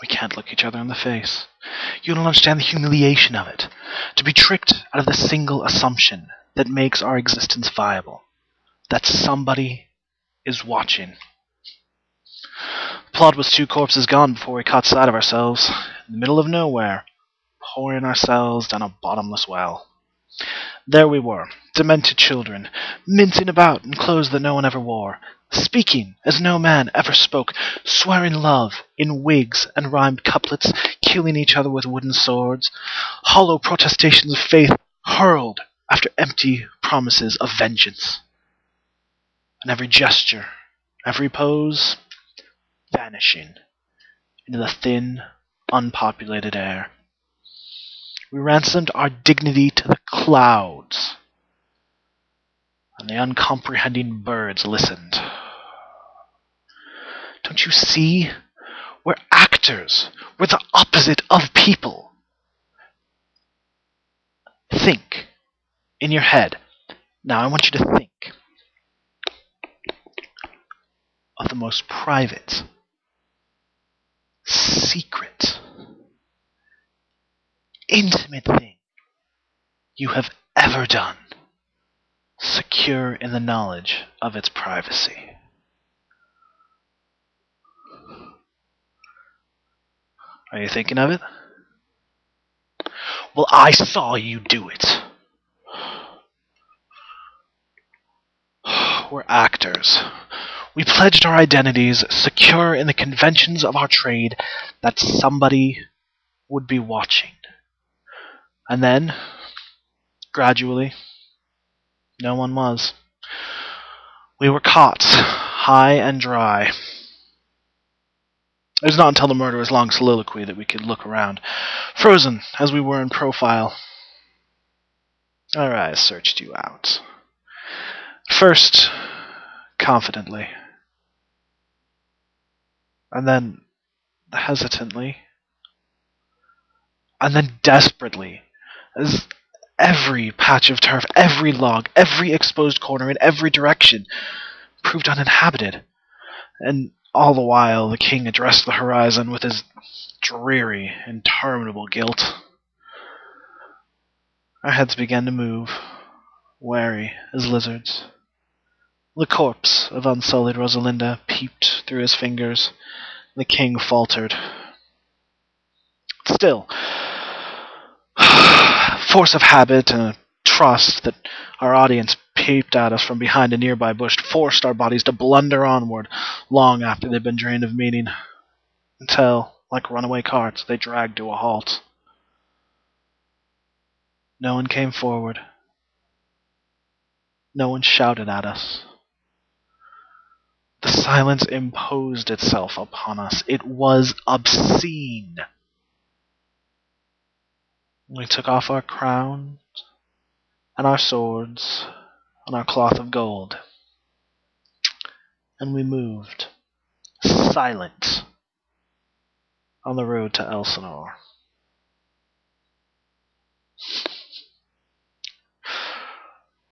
We can't look each other in the face. You don't understand the humiliation of it. To be tricked out of the single assumption that makes our existence viable. That somebody is watching. The plot was 2 corpses gone before we caught sight of ourselves, in the middle of nowhere, pouring ourselves down a bottomless well. There we were, demented children, mincing about in clothes that no one ever wore, speaking as no man ever spoke, swearing love in wigs and rhymed couplets, killing each other with wooden swords, hollow protestations of faith hurled after empty promises of vengeance. And every gesture, every pose, vanishing into the thin, unpopulated air. We ransomed our dignity to the clouds, and the uncomprehending birds listened. Don't you see? We're actors. We're the opposite of people. Think in your head. Now I want you to think of the most private, secret, intimate thing you have ever done, secure in the knowledge of its privacy. Are you thinking of it? Well, I saw you do it. We're actors. We pledged our identities, secure in the conventions of our trade, that somebody would be watching. And then, gradually, no one was. We were caught, high and dry. It was not until the murderer's long soliloquy that we could look around, frozen as we were in profile. Our eyes searched you out. First, confidently. And then, hesitantly. And then desperately, as every patch of turf, every log, every exposed corner in every direction proved uninhabited. And all the while the king addressed the horizon with his dreary, interminable guilt. Our heads began to move, wary as lizards. The corpse of unsullied Rosalinda peeped through his fingers. The king faltered. Still, force of habit and a trust that our audience peeped at us from behind a nearby bush forced our bodies to blunder onward long after they'd been drained of meaning, until, like runaway carts, they dragged to a halt. No one came forward. No one shouted at us. The silence imposed itself upon us. It was obscene. We took off our crowns, and our swords, and our cloth of gold, and we moved, silent, on the road to Elsinore.